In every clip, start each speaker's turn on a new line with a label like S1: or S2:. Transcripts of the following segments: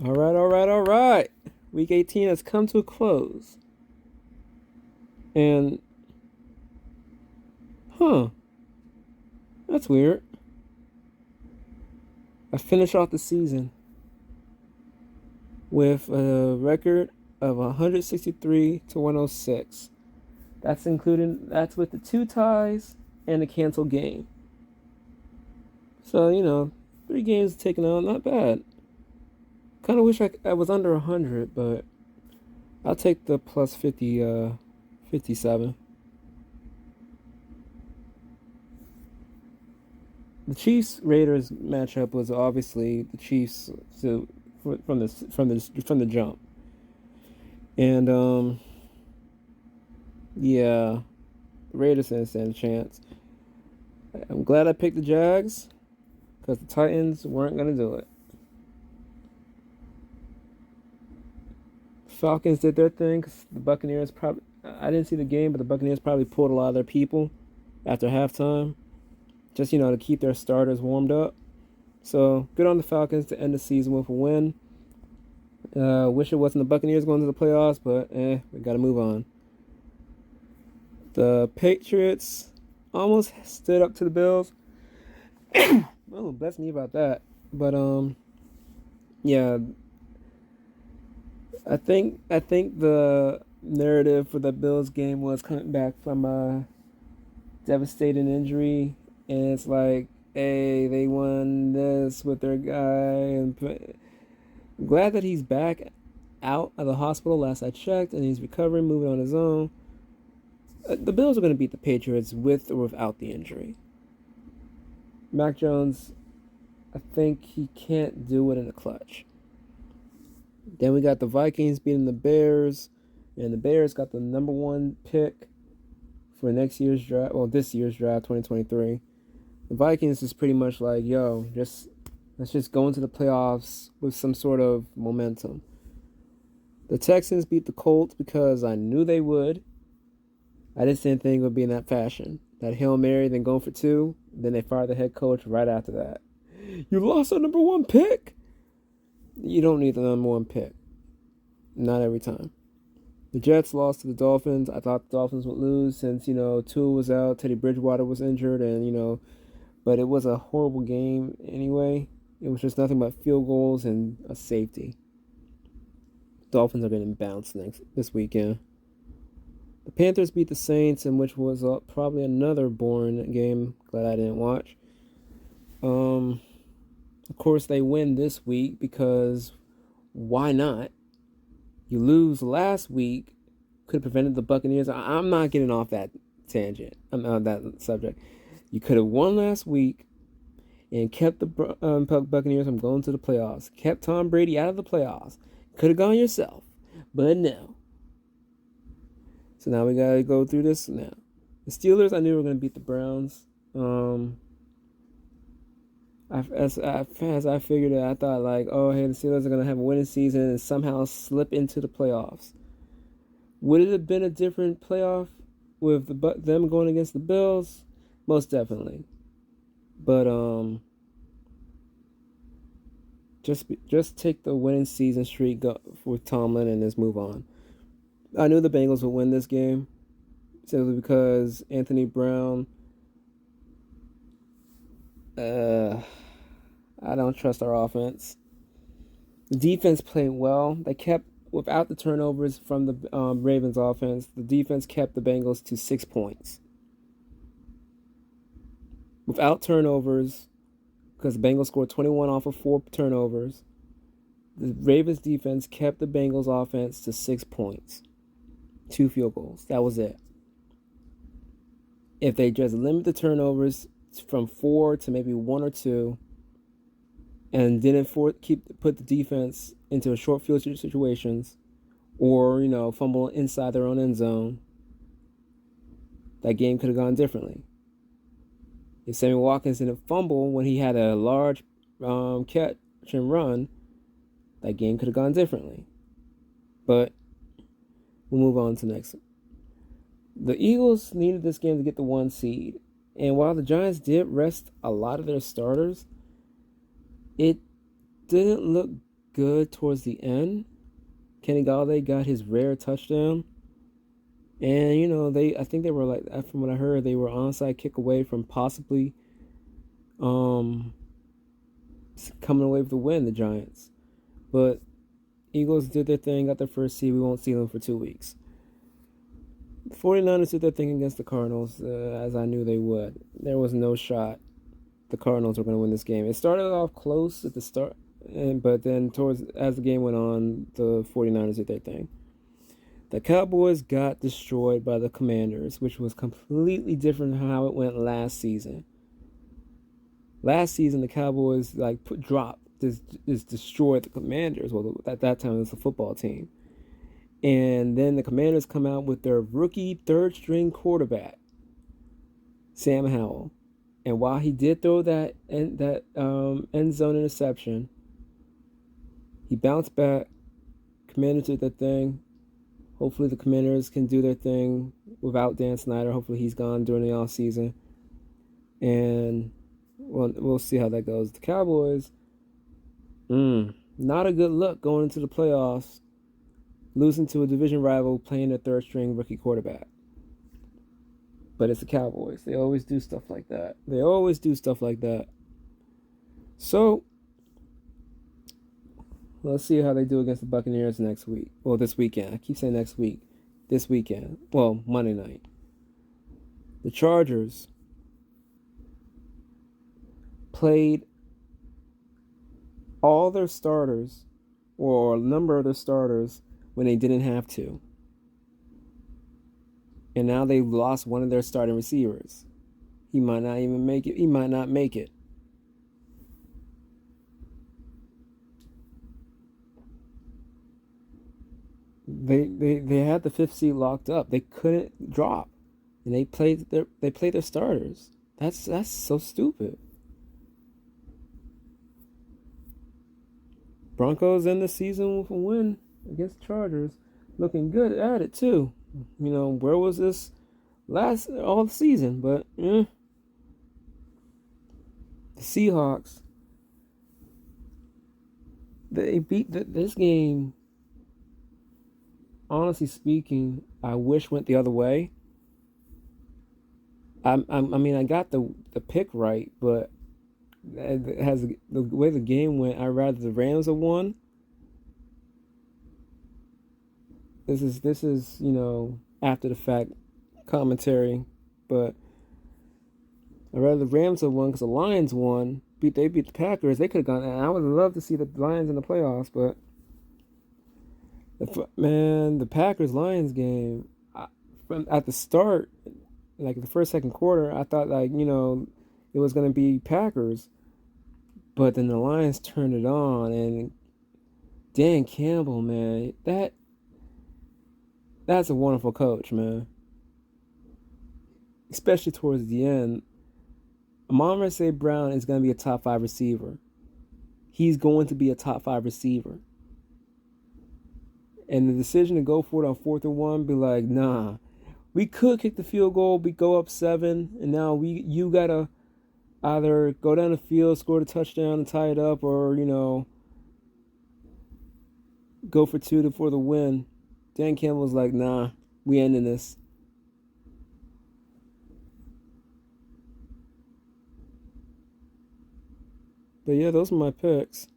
S1: All right, all right, all right. Week 18 has come to a close. And, huh, that's weird. I finished off the season with a record of 163 to 106. That's with the two ties and the canceled game. So, 3 games taken out, not bad. Kind of wish I was under 100, but I'll take the plus 50, 57. The Chiefs Raiders matchup was obviously the Chiefs from the jump, and yeah, the Raiders didn't stand a chance. I'm glad I picked the Jags because the Titans weren't gonna do it. Falcons did their thing because the Buccaneers probably. I didn't see the game, but the Buccaneers probably pulled a lot of their people after halftime, just to keep their starters warmed up. So good on the Falcons to end the season with a win. Wish it wasn't the Buccaneers going to the playoffs, but we got to move on. The Patriots almost stood up to the Bills. Oh, bless me about that. But yeah, I think the narrative for the Bills game was coming back from a devastating injury, and it's like, hey, they won this with their guy, and I'm glad that he's back out of the hospital. Last I checked, and he's recovering, moving on his own. The Bills are going to beat the Patriots with or without the injury. Mac Jones, I think he can't do it in a clutch. Then we got the Vikings beating the Bears, and the Bears got the number one pick for next year's draft. Well, this year's draft, 2023. The Vikings is pretty much like, yo, let's just go into the playoffs with some sort of momentum. The Texans beat the Colts because I knew they would. I just didn't think it would be in that fashion. That Hail Mary, then going for two, then they fired the head coach right after that. You lost our number one pick? You don't need the number one pick. Not every time. The Jets lost to the Dolphins. I thought the Dolphins would lose since, Tua was out, Teddy Bridgewater was injured, and, but it was a horrible game anyway. It was just nothing but field goals and a safety. Dolphins are getting bounced this weekend. The Panthers beat the Saints, in which was probably another boring game. Glad I didn't watch. Of course, they win this week because why not? You lose last week, could have prevented the Buccaneers. I'm not getting off that tangent. I'm on that subject. You could have won last week and kept the Buccaneers from going to the playoffs. Kept Tom Brady out of the playoffs. Could have gone yourself, but no. So now we gotta go through this now. The Steelers, I knew were gonna beat the Browns. As I figured it, I thought like, oh hey, the Steelers are gonna have a winning season and somehow slip into the playoffs. Would it have been a different playoff with them going against the Bills? Most definitely. But just take the winning season streak with Tomlin and just move on. I knew the Bengals would win this game simply because Anthony Brown. I don't trust our offense. The defense played well. They kept without the turnovers from the Ravens offense. The defense kept the Bengals to 6 points. Without turnovers, because the Bengals scored 21 off of 4 turnovers, the Ravens defense kept the Bengals offense to 6 points. 2 field goals. That was it. If they just limit the turnovers from 4 to maybe 1 or 2, and didn't put the defense into short field situations, or fumble inside their own end zone, that game could have gone differently. If Sammy Watkins didn't fumble when he had a large catch and run, that game could have gone differently. But we'll move on to the next. The Eagles needed this game to get the 1 seed. And while the Giants did rest a lot of their starters, it didn't look good towards the end. Kenny Galladay got his rare touchdown. And, I think they were like, from what I heard, they were onside kick away from possibly coming away with the win, the Giants. But Eagles did their thing, got their first seed. We won't see them for 2 weeks. The 49ers did their thing against the Cardinals, as I knew they would. There was no shot the Cardinals were going to win this game. It started off close at the start, but then as the game went on, the 49ers did their thing. The Cowboys got destroyed by the Commanders, which was completely different from how it went last season. Last season, the Cowboys destroyed the Commanders. Well, at that time, it was a football team. And then the Commanders come out with their rookie third-string quarterback, Sam Howell. And while he did throw that end zone interception, he bounced back. Commanders did their thing. Hopefully the Commanders can do their thing without Dan Snyder. Hopefully he's gone during the offseason. And we'll see how that goes. The Cowboys, not a good look going into the playoffs, losing to a division rival, playing their third-string rookie quarterback. But it's the Cowboys. They always do stuff like that. So, let's see how they do against the Buccaneers next week. Well, this weekend. I keep saying next week. This weekend. Well, Monday night. The Chargers played all their starters, or a number of their starters, when they didn't have to. And now they've lost one of their starting receivers. He might not even make it. He might not make it. They had the 5th seed locked up. They couldn't drop, and they played their starters. That's so stupid. Broncos end the season with a win against the Chargers, looking good at it too. Where was this all the season? But the Seahawks, they beat this game. Honestly speaking, I wish went the other way. I got the pick right, but it has the way the game went. I'd rather the Rams have won. This is after the fact commentary, but I'd rather the Rams have won because the Lions won. They beat the Packers. They could have gone. And I would love to see the Lions in the playoffs, but the Packers-Lions game, at the start, like the first, second quarter, I thought it was going to be Packers. But then the Lions turned it on, and Dan Campbell, man, that's a wonderful coach, man. Especially towards the end. Amon-Ra St. Brown is going to be a top 5 receiver. He's going to be a top 5 receiver. And the decision to go for it on 4th and 1, be like, nah, we could kick the field goal, we go up 7, and now you gotta either go down the field, score the touchdown, and tie it up, or go for 2 for the win. Dan Campbell's like, nah, we ending this. But yeah, those are my picks.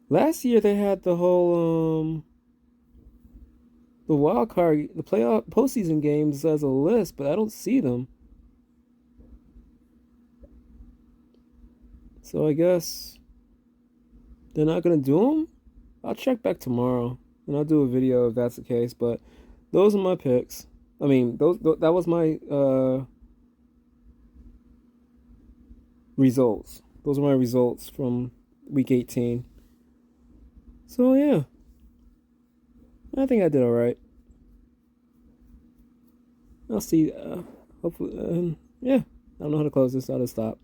S1: Last year they had the whole the wild card, the playoff postseason games as a list, but I don't see them. So I guess they're not gonna do them. I'll check back tomorrow and I'll do a video if that's the case. But those are my picks. I mean, that was my results. Those are my results from week 18. So yeah, I think I did all right. I'll see. Hopefully, yeah. I don't know how to close this. I'll just stop.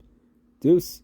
S1: Deuce.